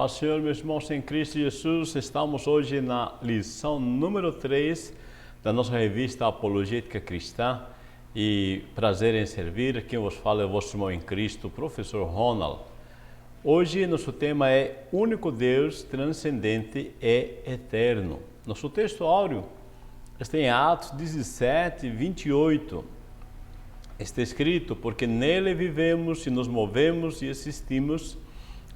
Paz do Senhor, meus irmãos em Cristo Jesus. Estamos hoje na lição número 3 da nossa revista Apologética Cristã. E prazer em servir. Quem vos fala é o vosso irmão em Cristo, professor Ronald. Hoje nosso tema é Único Deus, Transcendente e Eterno. Nosso texto áureo está em Atos 17, 28. Está escrito: porque nele vivemos e nos movemos e existimos,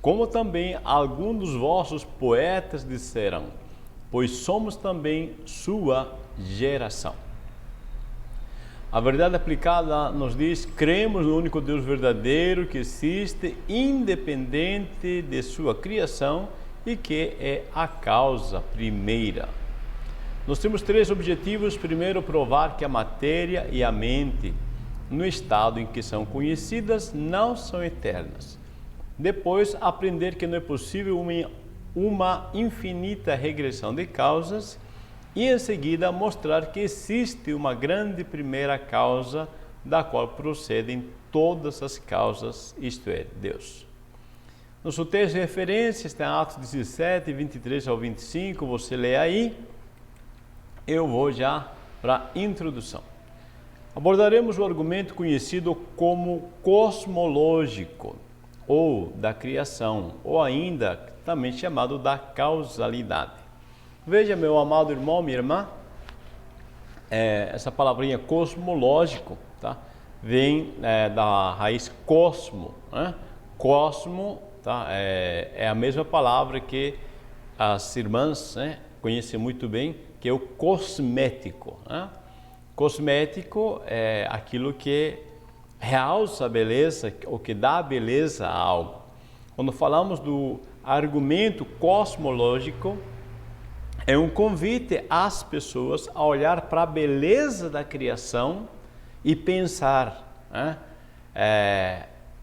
como também alguns dos vossos poetas disseram, pois somos também sua geração. A verdade aplicada nos diz: cremos no único Deus verdadeiro que existe, independente de sua criação e que é a causa primeira. Nós temos 3 objetivos. Primeiro, provar que a matéria e a mente, no estado em que são conhecidas, não são eternas. Depois, aprender que não é possível uma infinita regressão de causas. E em seguida, mostrar que existe uma grande primeira causa, da qual procedem todas as causas, isto é, Deus. Nosso texto de referência está em Atos 17, 23 ao 25, você lê aí. Eu vou já para a introdução. Abordaremos o argumento conhecido como cosmológico, ou da criação, ou ainda também chamado da causalidade. Veja, meu amado irmão, minha irmã, essa palavrinha cosmológico, tá? Vem da raiz cosmo, né? Cosmo, tá? É a mesma palavra que as irmãs, né, conhecem muito bem, que é o cosmético, né? Cosmético é aquilo que realça a beleza, ou que dá beleza a algo. Quando falamos do argumento cosmológico, é um convite às pessoas a olhar para a beleza da criação e pensar, né?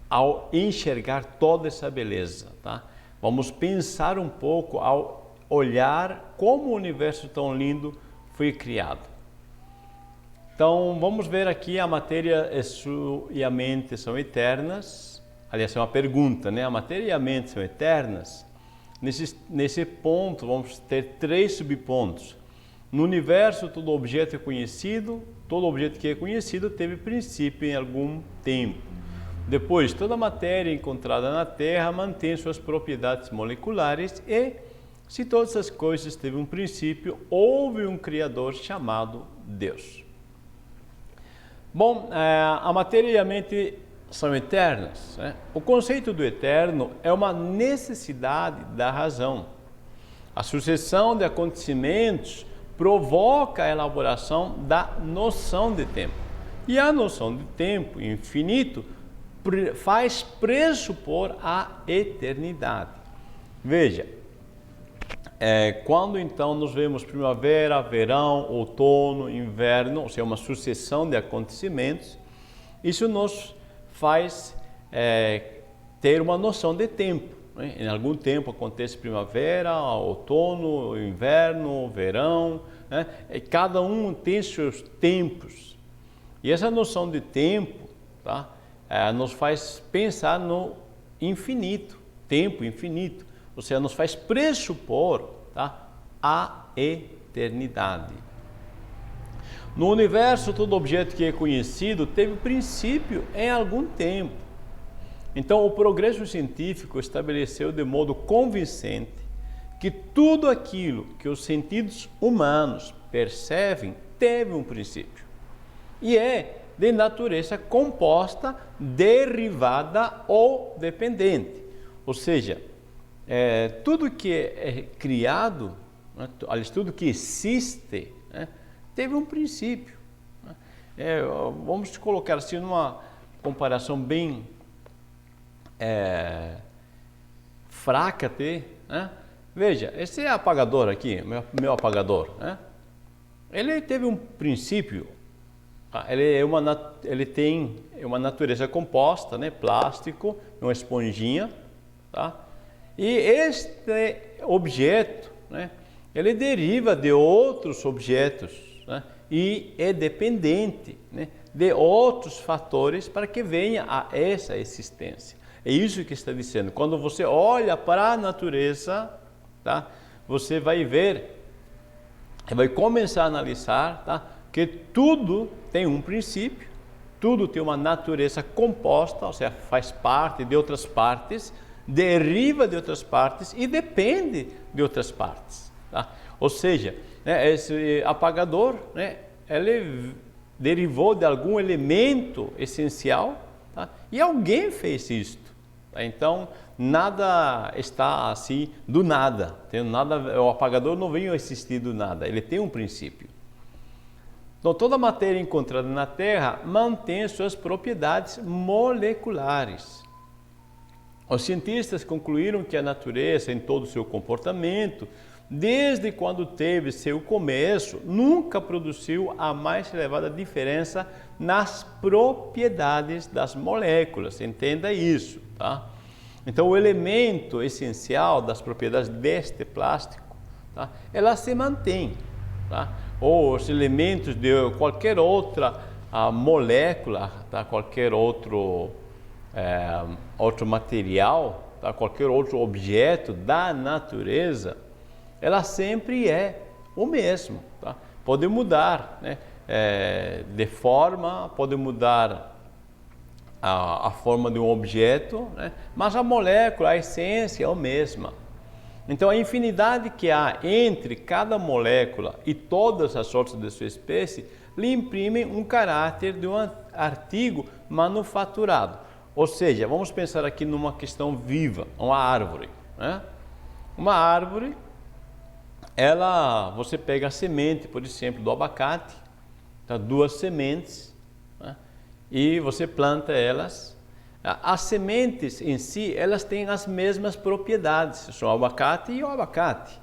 Ao enxergar toda essa beleza, tá? Vamos pensar um pouco ao olhar como o universo tão lindo foi criado. Então, vamos ver aqui: a matéria e a mente são eternas. Aliás, é uma pergunta, né? A matéria e a mente são eternas? Nesse ponto, vamos ter 3 subpontos. No universo, todo objeto é conhecido. Todo objeto que é conhecido teve princípio em algum tempo. Depois, toda matéria encontrada na Terra mantém suas propriedades moleculares e, se todas as coisas teve um princípio, houve um Criador chamado Deus. Bom, a matéria e a mente são eternas, né? O conceito do eterno é uma necessidade da razão. A sucessão de acontecimentos provoca a elaboração da noção de tempo. E a noção de tempo infinito faz pressupor a eternidade. Veja, quando então nos vemos primavera, verão, outono, inverno, ou seja, uma sucessão de acontecimentos, isso nos faz ter uma noção de tempo, né? Em algum tempo acontece primavera, outono, inverno, verão, né? Cada um tem seus tempos. E essa noção de tempo, tá? Nos faz pensar no infinito, tempo infinito. Ou seja, nos faz pressupor, tá, a eternidade. No universo, todo objeto que é conhecido teve princípio em algum tempo. Então, o progresso científico estabeleceu de modo convincente que tudo aquilo que os sentidos humanos percebem teve um princípio. E é de natureza composta, derivada ou dependente. Ou seja, tudo que é criado, né, tudo que existe, né, teve um princípio. Né? Vamos colocar assim numa comparação bem fraca até, né? Veja, esse apagador aqui, meu apagador, né? Ele teve um princípio. Ele tem uma natureza composta, né? Plástico, uma esponjinha, tá? E este objeto, né, ele deriva de outros objetos, né, e é dependente, né, de outros fatores para que venha a essa existência. É isso que está dizendo. Quando você olha para a natureza, tá? Você vai ver, vai começar a analisar, tá? Que tudo tem um princípio, tudo tem uma natureza composta, ou seja, faz parte de outras partes, deriva de outras partes e depende de outras partes. Tá? Ou seja, né, esse apagador, né, ele derivou de algum elemento essencial, tá? E alguém fez isto. Tá? Então, nada está assim do nada. O apagador não veio a existir do nada, ele tem um princípio. Então, toda a matéria encontrada na Terra mantém suas propriedades moleculares. Os cientistas concluíram que a natureza, em todo o seu comportamento, desde quando teve seu começo, nunca produziu a mais elevada diferença nas propriedades das moléculas. Entenda isso, tá? Então, o elemento essencial das propriedades deste plástico, tá? Ela se mantém, tá? Ou os elementos de qualquer outra molécula, tá? Qualquer outro material, tá? Qualquer outro objeto da natureza, ela sempre é o mesmo. Tá? Pode mudar, né? De forma, pode mudar a forma de um objeto, né? Mas a molécula, a essência é a mesma. Então, a infinidade que há entre cada molécula e todas as sortes de sua espécie lhe imprimem um caráter de um artigo manufaturado. Ou seja, vamos pensar aqui numa questão viva, uma árvore. Né? Uma árvore, você pega a semente, por exemplo, do abacate, tá? 2 sementes, né? E você planta elas. As sementes em si, elas têm as mesmas propriedades, são o abacate e o abacate.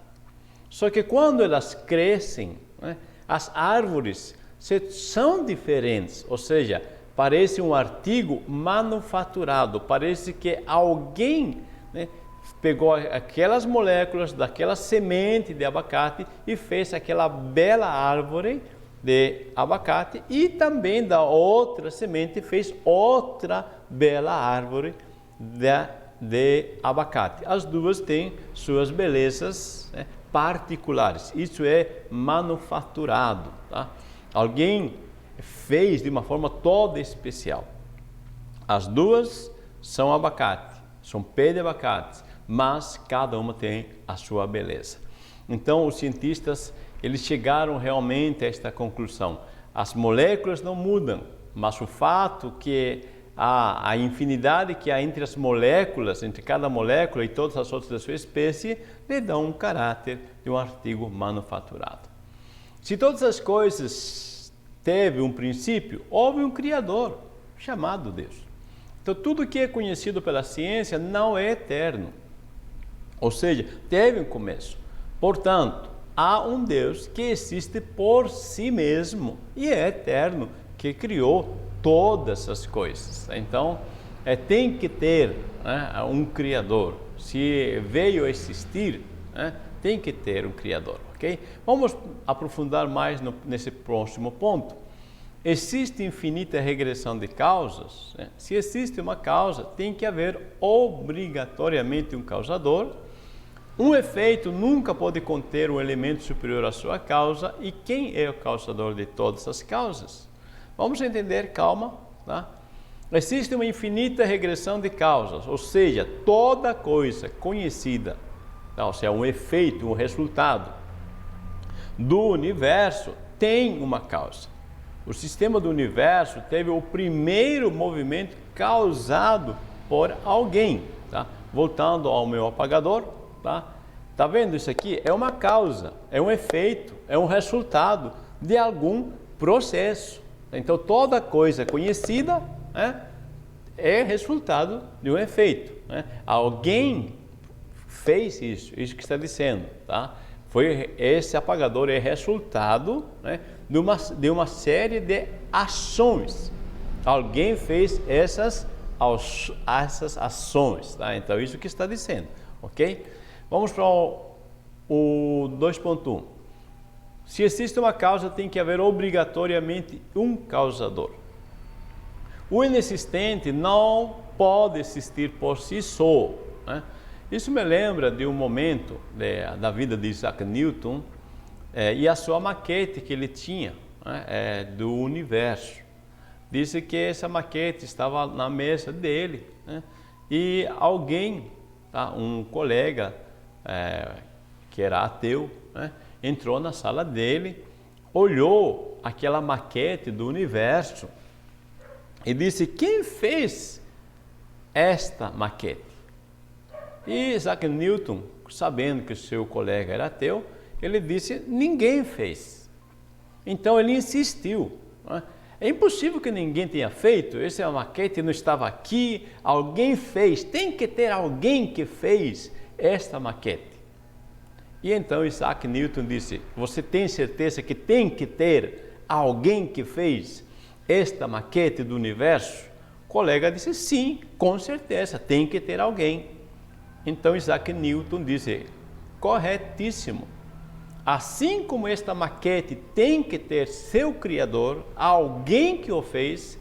Só que quando elas crescem, né, as árvores são diferentes, ou seja, parece um artigo manufaturado, parece que alguém, né, pegou aquelas moléculas daquela semente de abacate e fez aquela bela árvore de abacate, e também da outra semente fez outra bela árvore de abacate. As duas têm suas belezas, né, particulares. Isso é manufaturado. Tá? Alguém fez de uma forma toda especial. As duas são abacate, são pé de abacate, mas cada uma tem a sua beleza. Então, os cientistas, eles chegaram realmente a esta conclusão. As moléculas não mudam, mas o fato que a infinidade que há entre as moléculas, entre cada molécula e todas as outras da sua espécie, lhe dão um caráter de um artigo manufaturado. Se todas as coisas teve um princípio, houve um Criador, chamado Deus. Então, tudo que é conhecido pela ciência não é eterno. Ou seja, teve um começo. Portanto, há um Deus que existe por si mesmo e é eterno, que criou todas as coisas. Então, tem que ter, né, um Criador. Se veio a existir, né, tem que ter um Criador, ok? Vamos aprofundar mais nesse próximo ponto. Existe infinita regressão de causas, né? Se existe uma causa, tem que haver obrigatoriamente um causador. Um efeito nunca pode conter um elemento superior à sua causa. E quem é o causador de todas as causas? Vamos entender, calma, tá? Existe uma infinita regressão de causas, ou seja, toda coisa conhecida, tá? Ou seja, um efeito, um resultado do universo tem uma causa. O sistema do universo teve o primeiro movimento causado por alguém, tá? Voltando ao meu apagador, tá vendo isso aqui? É uma causa, é um efeito, é um resultado de algum processo. Então, toda coisa conhecida, né, é resultado de um efeito, né? Alguém fez isso que está dizendo, tá? Esse apagador é resultado, né, de uma série de ações. Alguém fez essas ações, tá? Então, isso que está dizendo, ok? Vamos para o 2.1. Se existe uma causa, tem que haver obrigatoriamente um causador. O inexistente não pode existir por si só, né? Isso me lembra de um momento da vida de Isaac Newton e a sua maquete que ele tinha, né, do universo. Disse que essa maquete estava na mesa dele, né, e alguém, tá, um colega que era ateu, né, entrou na sala dele, olhou aquela maquete do universo e disse: quem fez esta maquete? E Isaac Newton, sabendo que o seu colega era ateu, ele disse: ninguém fez. Então ele insistiu, né? É impossível que ninguém tenha feito, essa maquete não estava aqui, alguém fez, tem que ter alguém que fez esta maquete. E então Isaac Newton disse: você tem certeza que tem que ter alguém que fez esta maquete do universo? O colega disse: sim, com certeza, tem que ter alguém. Então Isaac Newton disse: corretíssimo. Assim como esta maquete tem que ter seu criador, alguém que o fez,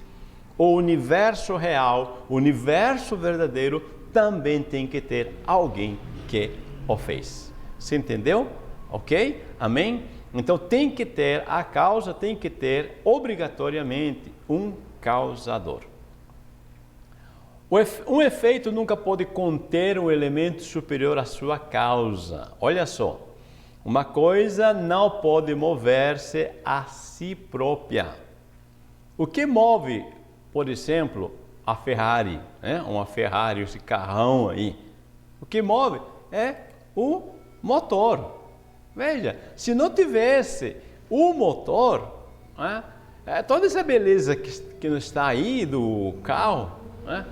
o universo real, o universo verdadeiro, também tem que ter alguém que o fez. Você entendeu? Ok? Amém? Então tem que ter a causa, tem que ter obrigatoriamente um causador. Um efeito nunca pode conter um elemento superior à sua causa. Olha só, uma coisa não pode mover-se a si própria. O que move, por exemplo, a Ferrari, né? Uma Ferrari, esse carrão aí, o que move é o motor. Veja, se não tivesse o motor, né? Toda essa beleza que não está aí do carro, né?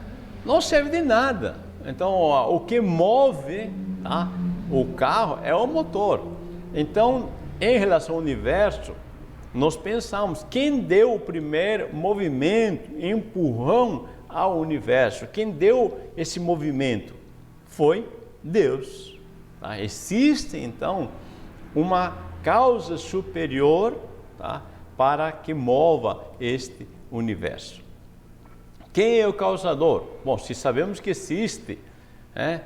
Não serve de nada. Então, o que move, tá, o carro é o motor. Então, em relação ao universo, nós pensamos, quem deu o primeiro movimento, empurrão ao universo? Quem deu esse movimento? Foi Deus. Tá? Existe, então, uma causa superior, tá, para que mova este universo. Quem é o causador? Bom, se sabemos que existe, né,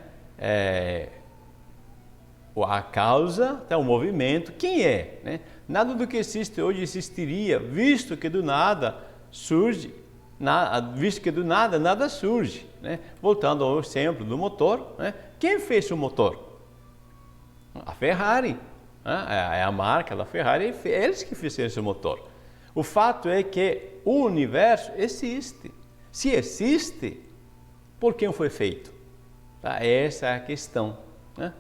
a causa, então, o movimento, quem é? Né? Nada do que existe hoje existiria, visto que do nada surge, nada surge. Né? Voltando ao exemplo do motor, né? Quem fez o motor? A Ferrari, né? É a marca da Ferrari, eles que fizeram esse motor. O fato é que o universo existe. Se existe, por quem foi feito? Tá? Essa é a questão, né?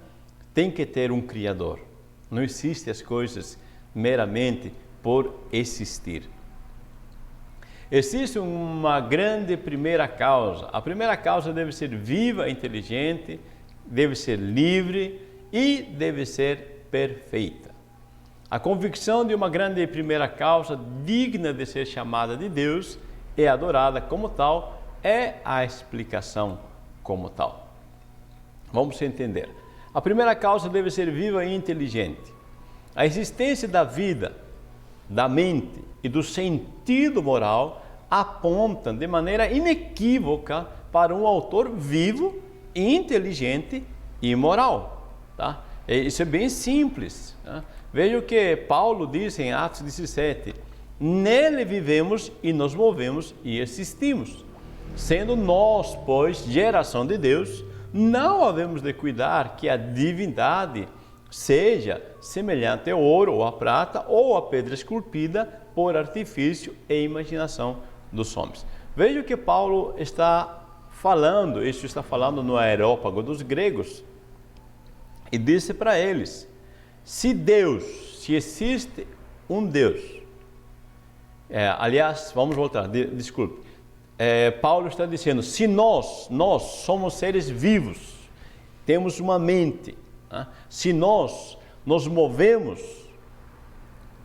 Tem que ter um Criador. Não existem as coisas meramente por existir. Existe uma grande primeira causa. A primeira causa deve ser viva, inteligente, deve ser livre e deve ser perfeita. A convicção de uma grande primeira causa digna de ser chamada de Deus é adorada como tal, é a explicação como tal. Vamos entender. A primeira causa deve ser viva e inteligente. A existência da vida, da mente e do sentido moral apontam de maneira inequívoca para um autor vivo, inteligente e moral. Tá? Isso é bem simples. Tá? Veja o que Paulo diz em Atos 17. Nele vivemos e nos movemos e existimos. Sendo nós, pois, geração de Deus, não havemos de cuidar que a divindade seja semelhante ao ouro ou à prata ou à pedra esculpida por artifício e imaginação dos homens. Veja o que Paulo está falando, isso está falando no Areópago dos gregos, e disse para eles, se existe um Deus, aliás, vamos voltar, desculpe, Paulo está dizendo, se nós somos seres vivos, temos uma mente, né? Se nós nos movemos,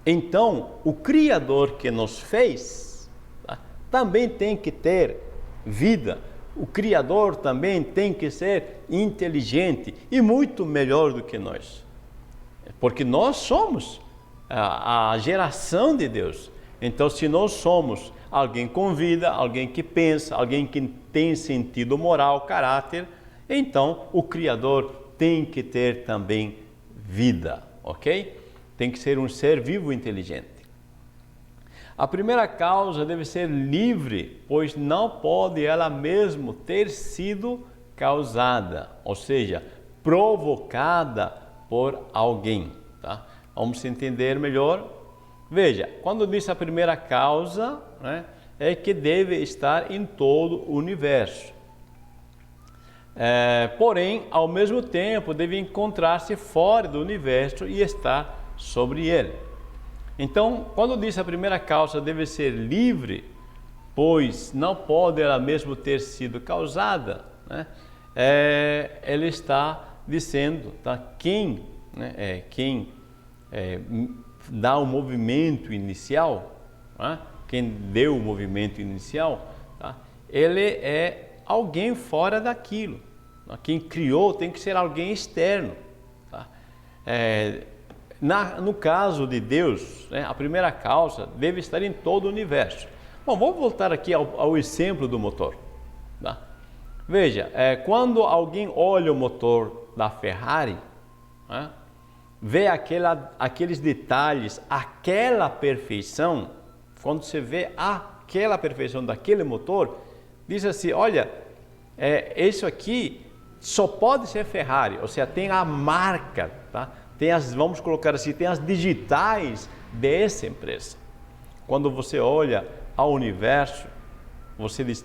então o Criador que nos fez, tá, também tem que ter vida, o Criador também tem que ser inteligente e muito melhor do que nós, porque nós somos a geração de Deus. Então, se nós somos alguém com vida, alguém que pensa, alguém que tem sentido moral, caráter. Então, o Criador tem que ter também vida, ok? Tem que ser um ser vivo inteligente. A primeira causa deve ser livre, pois não pode ela mesma ter sido causada, ou seja, provocada por alguém. Tá? Vamos entender melhor. Veja, quando diz a primeira causa, né, é que deve estar em todo o universo. Porém, ao mesmo tempo, deve encontrar-se fora do universo e estar sobre ele. Então, quando diz a primeira causa deve ser livre, pois não pode ela mesmo ter sido causada, né? Ele está dizendo, tá? Quem dá o movimento inicial, né? Quem deu o movimento inicial, tá? Ele é alguém fora daquilo. Quem criou tem que ser alguém externo. Tá? No caso de Deus, né, a primeira causa deve estar em todo o universo. Bom, vamos voltar aqui ao exemplo do motor. Tá? Veja, quando alguém olha o motor da Ferrari, né, vê aqueles detalhes, aquela perfeição, quando você vê aquela perfeição daquele motor, diz assim, olha, isso aqui só pode ser Ferrari, ou seja, tem a marca, tá? Vamos colocar assim, tem as digitais dessa empresa. Quando você olha ao universo, você diz,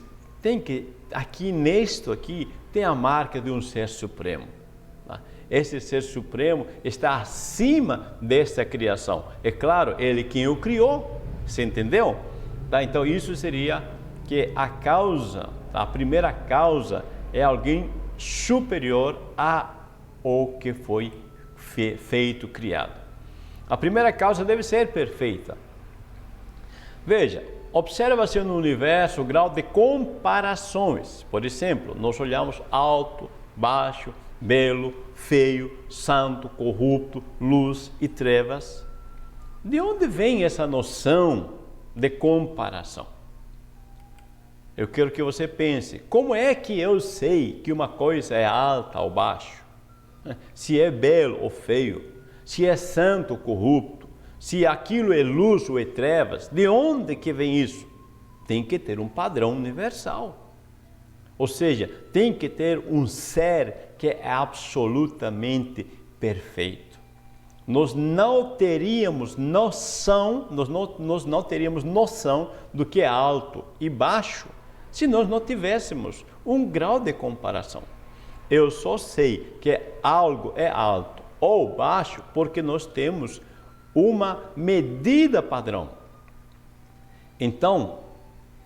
aqui nisto aqui, tem a marca de um ser supremo. Tá? Esse ser supremo está acima dessa criação. É claro, ele quem o criou, você entendeu? Tá? Então isso seria que a causa, a primeira causa é alguém superior ao que foi feito, criado. A primeira causa deve ser perfeita. Veja, observa-se no universo o grau de comparações. Por exemplo, nós olhamos alto, baixo, belo, feio, santo, corrupto, luz e trevas. De onde vem essa noção de comparação? Eu quero que você pense, como é que eu sei que uma coisa é alta ou baixa? Se é belo ou feio, se é santo ou corrupto, se aquilo é luz ou é trevas, de onde que vem isso? Tem que ter um padrão universal. Ou seja, tem que ter um ser que é absolutamente perfeito. Nós não teríamos noção, nós não teríamos noção do que é alto e baixo se nós não tivéssemos um grau de comparação. Eu só sei que algo é alto ou baixo porque nós temos uma medida padrão. Então,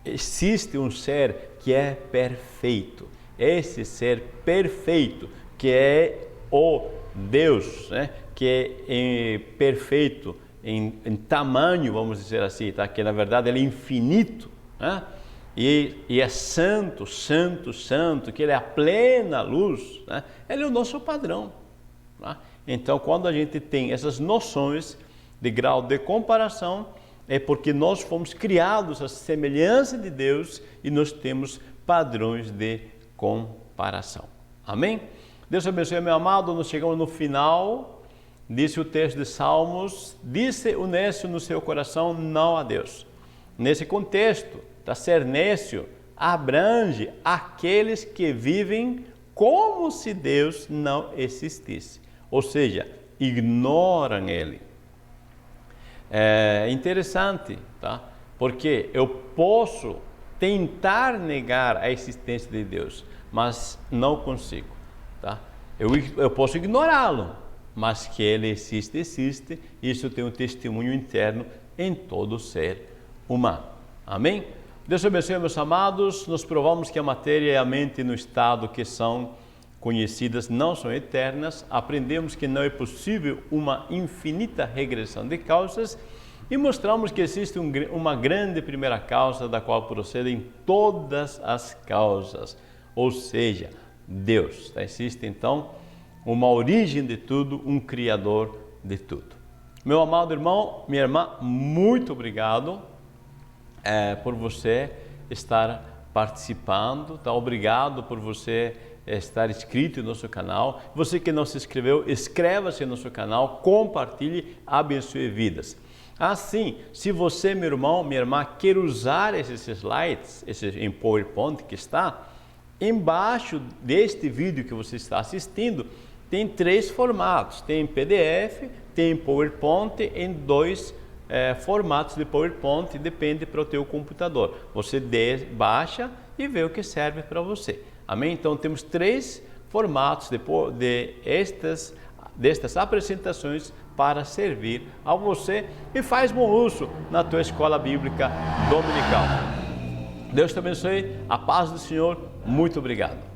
existe um ser que é perfeito. Esse ser perfeito, que é o Deus, né? Que é perfeito em tamanho, vamos dizer assim, tá? Que na verdade ele é infinito, né? E é santo, santo, santo, que ele é a plena luz, né? Ele é o nosso padrão. Tá? Então, quando a gente tem essas noções de grau de comparação, é porque nós fomos criados à semelhança de Deus e nós temos padrões de comparação. Amém? Deus abençoe, meu amado. Nós chegamos no final, disse o texto de Salmos, disse o nécio no seu coração, não a Deus. Nesse contexto, ser nécio abrange aqueles que vivem como se Deus não existisse, ou seja, ignoram Ele. É interessante, tá? Porque eu posso tentar negar a existência de Deus, mas não consigo, tá? Eu posso ignorá-lo, mas que Ele existe, isso tem um testemunho interno em todo ser humano. Amém? Deus abençoe, meus amados. Nós provamos que a matéria e a mente no estado que são conhecidas não são eternas. Aprendemos que não é possível uma infinita regressão de causas e mostramos que existe uma grande primeira causa da qual procedem todas as causas, ou seja, Deus. Existe então uma origem de tudo, um Criador de tudo. Meu amado irmão, minha irmã, muito obrigado. por você estar participando, tá? Obrigado por você estar inscrito no nosso canal. Você que não se inscreveu, inscreva-se no nosso canal, compartilhe, abençoe vidas. Assim, se você, meu irmão, minha irmã, quer usar esses slides, em PowerPoint que está embaixo deste vídeo que você está assistindo, tem 3 formatos, tem PDF, tem PowerPoint em 2 formatos de PowerPoint, depende para o teu computador. Você baixa e vê o que serve para você. Amém? Então temos 3 formatos destas apresentações para servir a você e faz bom uso na tua escola bíblica dominical. Deus te abençoe, a paz do Senhor, muito obrigado.